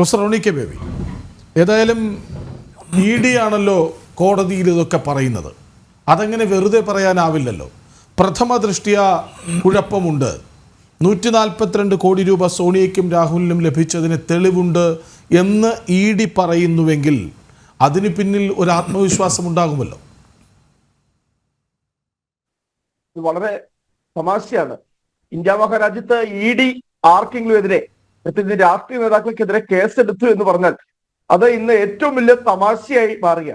Professor Roni K baby, ഏതായാലും E D ആണല്ലോ കോടതിയിൽ ഇതൊക്കെ പറയുന്നത്. അതെങ്ങനെ വെറുതെ പറയാനാവില്ലല്ലോ. പ്രഥമ ദൃഷ്ട്യാ കുഴപ്പമുണ്ട്. 142 കോടി രൂപ സോണിയയ്ക്കും രാഹുലിനും ലഭിച്ചതിന് തെളിവുണ്ട് എന്ന് ഇ ഡി പറയുന്നുവെങ്കിൽ അതിന് പിന്നിൽ ഒരു ആത്മവിശ്വാസം ഉണ്ടാകുമല്ലോ. വളരെ തമാശയാണ്. ഇന്ത്യ മഹാരാജ്യത്ത് ഇ ഡി ആർക്കെങ്കിലും എതിരെ, പ്രത്യേകിച്ച് രാഷ്ട്രീയ നേതാക്കൾക്കെതിരെ കേസെടുത്തു എന്ന് പറഞ്ഞാൽ അത് ഇന്ന് ഏറ്റവും വലിയ തമാശയായി മാറുക.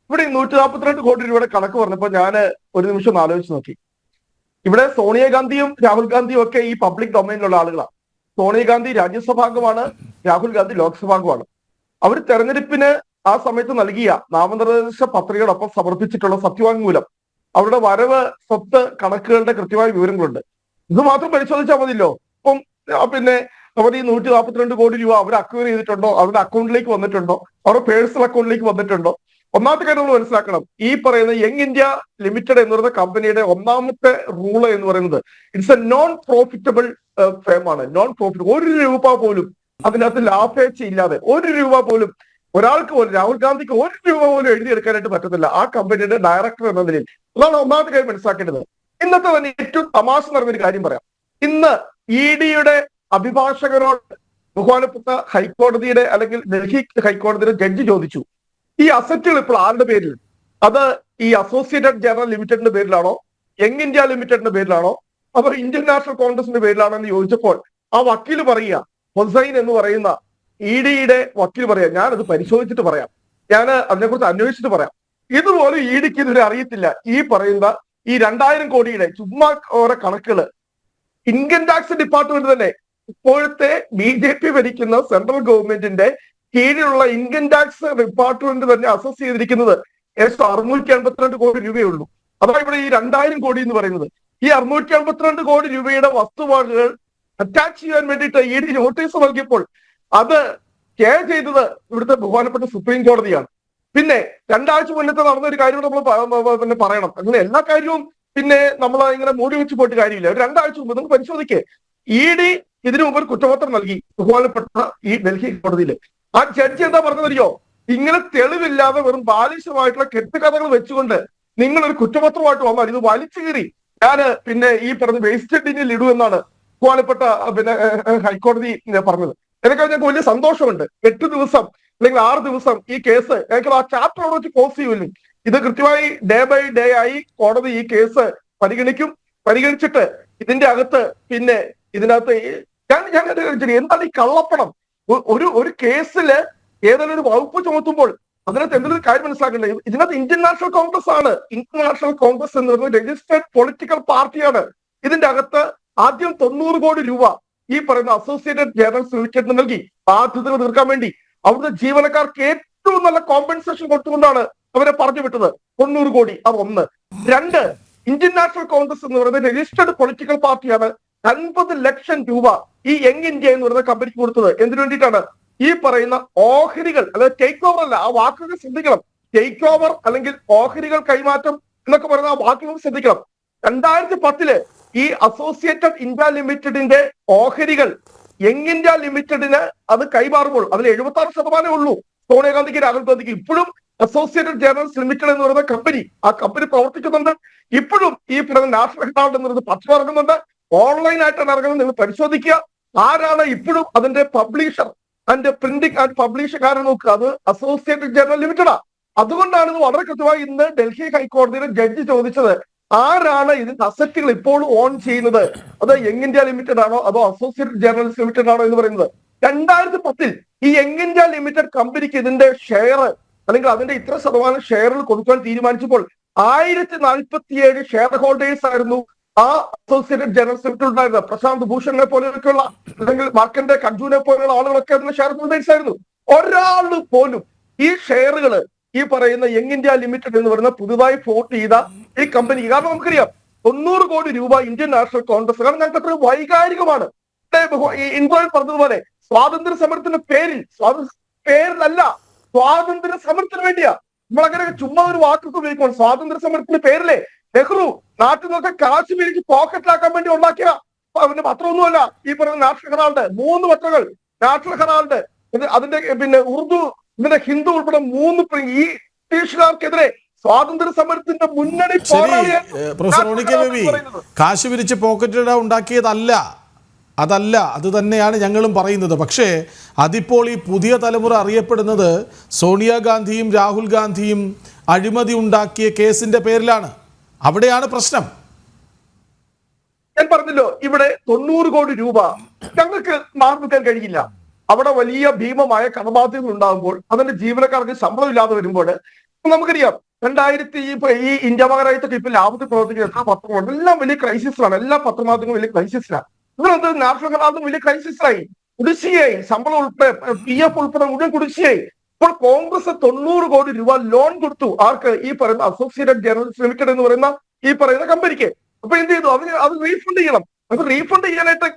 ഇവിടെ 142 കോടി രൂപയുടെ കണക്ക് പറഞ്ഞപ്പോൾ ഞാൻ ഒരു നിമിഷം ഒന്ന് ആലോചിച്ച് നോക്കി. ഇവിടെ സോണിയാഗാന്ധിയും രാഹുൽ ഗാന്ധിയും ഒക്കെ ഈ പബ്ലിക് ഡൊമൈനിലുള്ള ആളുകളാണ്. സോണിയാഗാന്ധി രാജ്യസഭാംഗമാണ്, രാഹുൽ ഗാന്ധി ലോക്സഭാംഗമാണ്. അവർ തെരഞ്ഞെടുപ്പിന് ആ സമയത്ത് നൽകിയ നാമനിർദ്ദേശ പത്രികയോടൊപ്പം സമർപ്പിച്ചിട്ടുള്ള സത്യവാങ്മൂലം, അവരുടെ വരവ് സ്വത്ത് കണക്കുകളുടെ കൃത്യമായ വിവരങ്ങളുണ്ട്. ഇത് മാത്രം പരിശോധിച്ചാൽ മതിയല്ലോ. ഇപ്പം പിന്നെ അവർ ഈ 142 കോടി രൂപ അവർ അക്വയർ ചെയ്തിട്ടുണ്ടോ, അവരുടെ അക്കൗണ്ടിലേക്ക് വന്നിട്ടുണ്ടോ, അവരുടെ പേഴ്സണൽ അക്കൗണ്ടിലേക്ക് വന്നിട്ടുണ്ടോ? ഒന്നാമത്തെ കാര്യം നമ്മൾ മനസ്സിലാക്കണം, ഈ പറയുന്ന യങ് ഇന്ത്യ ലിമിറ്റഡ് എന്ന് പറയുന്ന കമ്പനിയുടെ ഒന്നാമത്തെ റൂള് എന്ന് പറയുന്നത് ഇറ്റ്സ് എ നോൺ പ്രോഫിറ്റബിൾ ഫേമാണ്. Non profitable. 1 രൂപ പോലും അതിനകത്ത് ലാഭേച്ഛ ഇല്ലാതെ 1 രൂപ പോലും ഒരാൾക്ക് പോലും, രാഹുൽ ഗാന്ധിക്ക് 1 രൂപ പോലും എഴുതിയെടുക്കാനായിട്ട് പറ്റത്തില്ല ആ കമ്പനിയുടെ ഡയറക്ടർ എന്ന നിലയിൽ. അതാണ് ഒന്നാമത്തെ കാര്യം മനസ്സിലാക്കേണ്ടത്. ഇന്നത്തെ തന്നെ ഏറ്റവും തമാശ നിറഞ്ഞൊരു കാര്യം പറയാം. ഇന്ന് ഇ ഡിയുടെ അഭിഭാഷകരോട് ബഹുമാനപ്പെട്ട ഹൈക്കോടതിയുടെ അല്ലെങ്കിൽ ഡൽഹി ഹൈക്കോടതിയുടെ ജഡ്ജി ചോദിച്ചു, ഈ അസറ്റുകൾ ഇപ്പോൾ ആരുടെ പേരിൽ? അത് ഈ അസോസിയേറ്റഡ് ജനറൽ ലിമിറ്റഡിന്റെ പേരിലാണോ, യങ് ഇന്ത്യ ലിമിറ്റഡിന്റെ പേരിലാണോ, അതോ ഇന്ത്യൻ നാഷണൽ കോൺഗ്രസിന്റെ പേരിലാണോ എന്ന് ചോദിച്ചപ്പോൾ ആ വക്കീൽ പറയുക, ഹൊസൈൻ എന്ന് പറയുന്ന ഇ ഡിയുടെ വക്കീൽ പറയാം, ഞാനത് പരിശോധിച്ചിട്ട് പറയാം, ഞാൻ അതിനെക്കുറിച്ച് അന്വേഷിച്ചിട്ട് പറയാം. ഇതുപോലെ ഇ ഡിക്ക് ഇതുവരെ അറിയത്തില്ല ഈ പറയുന്ന ഈ 2000 കോടിയുടെ ചുമ്മാ ഓരോ കണക്കുകൾ. ഇൻകം ടാക്സ് ഡിപ്പാർട്ട്മെന്റ് തന്നെ ഇപ്പോഴത്തെ BJP ഭരിക്കുന്ന സെൻട്രൽ ഗവൺമെന്റിന്റെ കീഴിലുള്ള ഇൻകം ടാക്സ് ഡിപ്പാർട്ട്മെന്റ് തന്നെ അസസ് ചെയ്തിരിക്കുന്നത് ഏകദേശം 682 കോടി രൂപയുള്ളൂ. അതാണ് ഇവിടെ ഈ 2000 കോടി എന്ന് പറയുന്നത്. ഈ 682 കോടി രൂപയുടെ വസ്തുവകകൾ അറ്റാച്ച് ചെയ്യാൻ വേണ്ടിയിട്ട് ഇ ഡി നോട്ടീസ് നൽകിയപ്പോൾ അത് സ്റ്റേ ചെയ്തത് ഇവിടുത്തെ ബഹുമാനപ്പെട്ട സുപ്രീം കോടതിയാണ്. പിന്നെ 2 ആഴ്ച മുന്നത്തെ നടന്ന ഒരു കാര്യം നമ്മൾ പിന്നെ പറയണം. അങ്ങനെ എല്ലാ കാര്യവും പിന്നെ നമ്മൾ ഇങ്ങനെ മൂടി വെച്ച് പോയിട്ട് കാര്യമില്ല. ഒരു 2 ആഴ്ച മുമ്പ് നിങ്ങൾ പരിശോധിക്കേ, ഇ ഡി ഇതിനു മുമ്പ് ഒരു കുറ്റപത്രം നൽകി ബഹുമാനപ്പെട്ട ഈ ഡൽഹി കോടതിയിൽ. ആ ജഡ്ജി എന്താ പറഞ്ഞതറിയോ? ഇങ്ങനെ തെളിവില്ലാതെ വെറും ബാലിശമായിട്ടുള്ള കെട്ടുകഥകൾ വെച്ചുകൊണ്ട് നിങ്ങൾ ഒരു കുറ്റപത്രമായിട്ട് വന്നാൽ ഇത് വലിച്ചു കീറി ഞാൻ പിന്നെ ഈ പറഞ്ഞ വേസ്റ്റ് ടിന്നിൽ ഇടുമെന്നാണ് ബഹുമാനപ്പെട്ട പിന്നെ ഹൈക്കോടതി പറഞ്ഞത്. എനിക്ക് ഞങ്ങൾക്ക് വലിയ സന്തോഷമുണ്ട്. 8 ദിവസം അല്ലെങ്കിൽ 6 ദിവസം ഈ കേസ് ഞങ്ങൾക്ക് ആ ചാപ്റ്റർ അവിടെ വെച്ച് ക്ലോസ് ചെയ്യുമല്ലോ. ഇത് കൃത്യമായി ഡേ ബൈ ഡേ ആയി കോടതി ഈ കേസ് പരിഗണിച്ചിട്ട് ഇതിന്റെ അകത്ത് പിന്നെ ഇതിനകത്ത് ഞാൻ എന്താണ് ഈ കള്ളപ്പണം? ഒരു കേസില് ഏതെങ്കിലും ഒരു വകുപ്പ് ചുമത്തുമ്പോൾ അതിനകത്ത് എന്തെങ്കിലും കാര്യം മനസ്സിലാക്കേണ്ടത്, ഇതിനകത്ത് ഇന്ത്യൻ നാഷണൽ കോൺഗ്രസ് ആണ്. ഇന്ത്യൻ നാഷണൽ കോൺഗ്രസ് എന്ന് പറയുന്നത് രജിസ്റ്റേർഡ് പൊളിറ്റിക്കൽ പാർട്ടിയാണ്. ഇതിന്റെ അകത്ത് ആദ്യം 90 കോടി രൂപ ഈ പറയുന്ന അസോസിയേറ്റഡ് ജേർണൽസ് ലിമിറ്റഡിന് നൽകി ബാധ്യതകൾ തീർക്കാൻ വേണ്ടി. അവിടുത്തെ ജീവനക്കാർക്ക് ഏറ്റവും നല്ല കോമ്പൻസേഷൻ കൊടുത്തുകൊണ്ടാണ് അവരെ പറഞ്ഞു വിട്ടത്. 90 കോടി. അത് 1. 2, ഇന്ത്യൻ നാഷണൽ കോൺഗ്രസ് എന്ന് പറയുന്നത് രജിസ്റ്റേർഡ് പൊളിറ്റിക്കൽ പാർട്ടിയാണ്. 50 ലക്ഷം രൂപ ഈ യങ് ഇന്ത്യ എന്ന് പറയുന്ന കമ്പനിക്ക് കൊടുത്തത് എന്തിനു വേണ്ടിയിട്ടാണ്? ഈ പറയുന്ന ഓഹരികൾ, അതായത് ടേക്ക് ഓവർ അല്ല, ആ വാക്കുകൾ ശ്രദ്ധിക്കണം. ടേക്ക് ഓവർ അല്ലെങ്കിൽ ഓഹരികൾ കൈമാറ്റം എന്നൊക്കെ പറയുന്ന ആ വാക്കുകൾ ശ്രദ്ധിക്കണം. 2010 ഈ അസോസിയേറ്റഡ് ഇന്ത്യ ലിമിറ്റഡിന്റെ ഓഹരികൾ യങ് ഇന്ത്യ ലിമിറ്റഡിന് അത് കൈമാറുമ്പോൾ അതിൽ 76% ഉള്ളൂ സോണിയാഗാന്ധിക്ക്, രാഹുൽ ഗാന്ധിക്ക്. ഇപ്പോഴും അസോസിയേറ്റഡ് ജേർണൽസ് ലിമിറ്റഡ് എന്ന് പറയുന്ന കമ്പനി, ആ കമ്പനി പ്രവർത്തിക്കുന്നുണ്ട്. ഇപ്പോഴും ഈ പറയുന്ന നാഷണൽ ഹെറാൾഡ് എന്ന് പറയുന്നത് പത്രം ഇറങ്ങുന്നുണ്ട്. ഓൺലൈനായിട്ടാണ് ഇറങ്ങുന്നത്. നിങ്ങൾ പരിശോധിക്കുക ആരാണ് ഇപ്പോഴും അതിന്റെ പബ്ലിഷർ ആൻഡ് പ്രിന്റിംഗ് ആൻഡ് പബ്ലിഷക്കാരെ നോക്കുക. അത് അസോസിയേറ്റഡ് ജേർണൽ ലിമിറ്റഡാ. അതുകൊണ്ടാണ് ഇത് വളരെ കൃത്യമായി ഇന്ന് ഡൽഹി ഹൈക്കോടതിയുടെ ജഡ്ജി ചോദിച്ചത്, ആരാണ് ഇതിന്റെ അസറ്റുകൾ ഇപ്പോൾ ഓൺ ചെയ്യുന്നത്? അത് യങ് ഇന്ത്യ ലിമിറ്റഡ് ആണോ അതോ അസോസിയേറ്റഡ് ജേർണൽസ് ലിമിറ്റഡ് ആണോ എന്ന് പറയുന്നത്. 2010 ഈ യങ് ഇന്ത്യ ലിമിറ്റഡ് കമ്പനിക്ക് ഇതിന്റെ ഷെയർ അല്ലെങ്കിൽ അതിന്റെ ഇത്ര ശതമാനം ഷെയറുകൾ കൊടുക്കാൻ തീരുമാനിച്ചപ്പോൾ 1047 ഷെയർ ഹോൾഡേഴ്സ് ആയിരുന്നു ആ അസോസിയേറ്റഡ് ജേർണൽസ് ലിമിറ്റഡ് ഉണ്ടായിരുന്നത്. പ്രശാന്ത് ഭൂഷണിനെ പോലെയൊക്കെയുള്ള അല്ലെങ്കിൽ മാർക്കന്റെ കഞ്ചുവിനെ പോലെയുള്ള ആളുകളൊക്കെ അതിന്റെ ഷെയർ ഹോൾഡേഴ്സ് ആയിരുന്നു. ഒരാൾ പോലും ഈ ഷെയറുകൾ ഈ പറയുന്ന യങ് ഇന്ത്യ ലിമിറ്റഡ് എന്ന് പറയുന്ന പുതുതായി ഫോർട്ട് ചെയ്ത ഈ കമ്പനിക്ക്, കാരണം നമുക്കറിയാം 90 കോടി രൂപ ഇന്ത്യൻ നാഷണൽ കോൺഗ്രസ്, കാരണം ഞങ്ങൾക്ക് അത്ര വൈകാരികമാണ്. ഇൻഫോയിൽ പറഞ്ഞതുപോലെ സ്വാതന്ത്ര്യ സമരത്തിന്റെ പേരിലല്ല, സ്വാതന്ത്ര്യ സമരത്തിന് വേണ്ടിയാ. നമ്മളങ്ങനെ ചുമ്മാ ഒരു വാക്കൊക്കെ ഉപയോഗിക്കണം. സ്വാതന്ത്ര്യ സമരത്തിന്റെ പേരിലെ നെഹ്റു നാട്ടിൽ നിന്നൊക്കെ കാശ് പിരിച്ച് പോക്കറ്റിലാക്കാൻ വേണ്ടി ഉണ്ടാക്കിയ പത്രമൊന്നുമല്ല ഈ പറയുന്ന നാഷണൽ ഹെറാൾഡ്. 3 പത്രങ്ങൾ, നാഷണൽ ഹെറാൾഡ്, അതിന്റെ പിന്നെ ഉറുദു, ഇതിന്റെ ഹിന്ദു ഉൾപ്പെടെ 3 ഈ ബ്രിട്ടീഷുകാർക്കെതിരെ സ്വാതന്ത്ര്യ സമരത്തിന്റെ മുന്നണി ശരി, പ്രൊഫസർ റോണിക്ക ബേബി, കാശ് പിരിച്ച് പോക്കറ്റിട ഉണ്ടാക്കിയതല്ല, അത് തന്നെയാണ് ഞങ്ങളും പറയുന്നത്. പക്ഷേ അതിപ്പോൾ ഈ പുതിയ തലമുറ അറിയപ്പെടുന്നത് സോണിയാഗാന്ധിയും രാഹുൽ ഗാന്ധിയും അഴിമതി ഉണ്ടാക്കിയ കേസിന്റെ പേരിലാണ്. അവിടെയാണ് പ്രശ്നം. ഞാൻ പറഞ്ഞല്ലോ, ഇവിടെ 90 കോടി രൂപ ഞങ്ങൾക്ക് മാറി നിൽക്കാൻ കഴിയില്ല. അവിടെ വലിയ ഭീമമായ കടബാധ്യതകൾ ഉണ്ടാകുമ്പോൾ, അതിന്റെ ജീവനക്കാർക്ക് ശമ്പളം ഇല്ലാതെ വരുമ്പോൾ നമുക്കറിയാം 2000 ഈ ഇന്ത്യ മഹാരാജ്യത്തൊക്കെ ഇപ്പൊ ലാഭത്തിൽ പ്രവർത്തിക്കുന്ന എത്ര പത്രങ്ങളുണ്ട്, എല്ലാം വലിയ ക്രൈസിസിലാണ്. എല്ലാ പത്രമാധ്യമങ്ങളും വലിയ ക്രൈസിസിലാണ്. ഇതിനകത്ത് നാഷണൽ ഹെറാൾഡും വലിയ ക്രൈസിസായി, കുടിശ്ശിയായി, ശമ്പളം ഉൾപ്പെടെ PF ഉൾപ്പെടെ മുഴുവൻ കുടിശ്ശിയായി. ഇപ്പോൾ കോൺഗ്രസ് 90 കോടി രൂപ ലോൺ കൊടുത്തു. ആർക്ക്? ഈ പറയുന്ന അസോസിയേറ്റഡ് ജേർണലിസ്റ്റ് ലിമിറ്റഡ് എന്ന് പറയുന്ന ഈ പറയുന്ന കമ്പനിക്ക്. അപ്പൊ എന്ത് ചെയ്തു? അത് റീഫണ്ട് ചെയ്യണം. അത് റീഫണ്ട് ചെയ്യാനായിട്ട്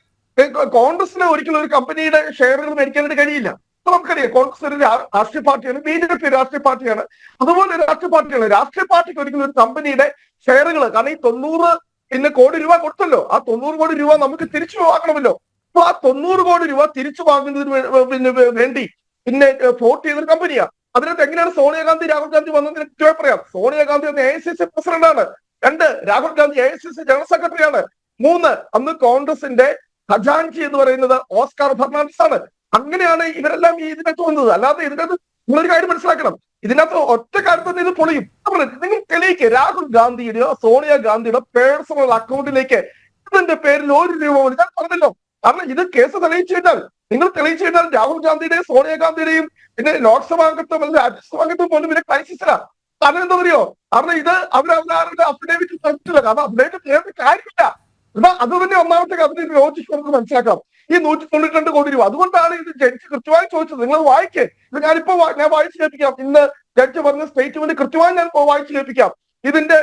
കോൺഗ്രസിന് ഒരിക്കലും ഒരു കമ്പനിയുടെ ഷെയറുകൾ മേടിക്കാനായിട്ട് കഴിയില്ല. അപ്പൊ നമുക്കറിയാം, കോൺഗ്രസ് ഒരു രാഷ്ട്രീയ പാർട്ടിയാണ്, BJP രാഷ്ട്രീയ പാർട്ടിയാണ്, അതുപോലെ രാഷ്ട്രീയ പാർട്ടിയാണ്. രാഷ്ട്രീയ പാർട്ടിക്ക് ഒരിക്കലും ഒരു കമ്പനിയുടെ ഷെയറുകൾ, കാരണം ഈ 90 കോടി രൂപ കൊടുത്തല്ലോ, ആ 90 കോടി രൂപ നമുക്ക് തിരിച്ചു വാങ്ങണമല്ലോ. അപ്പൊ ആ 90 കോടി രൂപ തിരിച്ചു വാങ്ങുന്നതിന് വേണ്ടി പിന്നെ വോട്ട് ചെയ്തൊരു കമ്പനിയാ. അതിനകത്ത് എങ്ങനെയാണ് സോണിയാഗാന്ധി രാഹുൽ ഗാന്ധി വന്നതിന് കൃത്യമായി പറയാം. സോണിയാഗാന്ധി അന്ന് AICC പ്രസിഡന്റാണ്. 2, രാഹുൽ ഗാന്ധി AICC ജനറൽ സെക്രട്ടറിയാണ്. 3, അന്ന് കോൺഗ്രസിന്റെ ഖജാൻജി എന്ന് പറയുന്നത് ഓസ്കാർ ഫെർണാണ്ടസ് ആണ്. അങ്ങനെയാണ് ഇവരെല്ലാം ഇതിനകത്ത് വന്നത്. അല്ലാതെ ഇതിനകത്ത് നിങ്ങളൊരു കാര്യം മനസ്സിലാക്കണം, ഇതിനകത്ത് ഒറ്റ കാര്യത്തിൽ ഇത് പൊളിയും. നിങ്ങൾ തെളിയിക്കുക, രാഹുൽ ഗാന്ധിയുടെയോ സോണിയാഗാന്ധിയുടെ പേഴ്സണൽ അക്കൗണ്ടിലേക്ക് ഇതിന്റെ പേരിൽ 1 രൂപ പോലും, ഞാൻ പറഞ്ഞല്ലോ. കാരണം ഇത് കേസ് തെളിയിച്ചു കഴിഞ്ഞാൽ, നിങ്ങൾ തെളിയിച്ചു കഴിഞ്ഞാൽ രാഹുൽ ഗാന്ധിയുടെയും സോണിയാഗാന്ധിയുടെയും പിന്നെ ലോക്സഭാംഗത്വം അല്ലെങ്കിൽ രാജ്യസഭാംഗത്വം പോലും പിന്നെ ക്രൈസിസിലാണ്. കാരണം എന്താ പറയുക, കാരണം ഇത് അവരവരുടെ അഫിഡേവിറ്റ് തന്നിട്ടില്ല. കാരണം അഫിഡേവിറ്റ് ചെയ്യാൻ കാര്യമില്ല. അത് തന്നെ ഒന്നാമത്തെ അതിന് ലോജിക്ക് നമുക്ക് മനസ്സിലാക്കാം. ഈ 192 കോടി രൂപ, അതുകൊണ്ടാണ് ഇത് ജഡ്ജി കൃത്യമായി ചോദിച്ചത്. നിങ്ങൾ വായിക്കേ, ഇത് ഞാൻ വായിച്ചു കേൾപ്പിക്കാം. ഇന്ന് ജഡ്ജി പറഞ്ഞ സ്റ്റേറ്റ്മെന്റ് കൃത്യമായി ഞാൻ വായിച്ചു കേൾപ്പിക്കാം. ഇതിന്റെ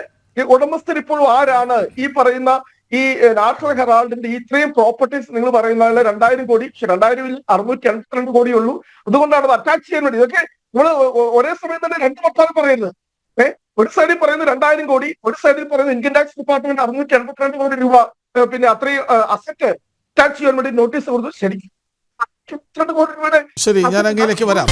ഉടമസ്ഥർ ഇപ്പോഴും ആരാണ്? ഈ പറയുന്ന ഈ നാഷണൽ ഹെറാൾഡിന്റെ ഇത്രയും പ്രോപ്പർട്ടീസ് നിങ്ങൾ പറയുന്ന 2000 കോടി, 682 കോടിയുള്ളൂ. അതുകൊണ്ടാണ് അത് അറ്റാച്ച് ചെയ്യാൻ വേണ്ടി. ഇതൊക്കെ നിങ്ങൾ ഒരേ സമയം തന്നെ 2 വർത്താനം പറയുന്നത്. ഒരു സൈഡിൽ പറയുന്നത് 2000 കോടി, ഒരു സൈഡിൽ പറയുന്നത് ഇൻകം ടാക്സ് ഡിപ്പാർട്ട്മെന്റ് 682 കോടി രൂപ പിന്നെ അത്രയും അസറ്റ് അറ്റാച്ച് ചെയ്യാൻ വേണ്ടി നോട്ടീസ് കൊടുത്തു. ശരിക്കും 2 കോടി രൂപയുടെ ശരി, ഞാൻ അങ്ങയിലേക്ക് വരാം.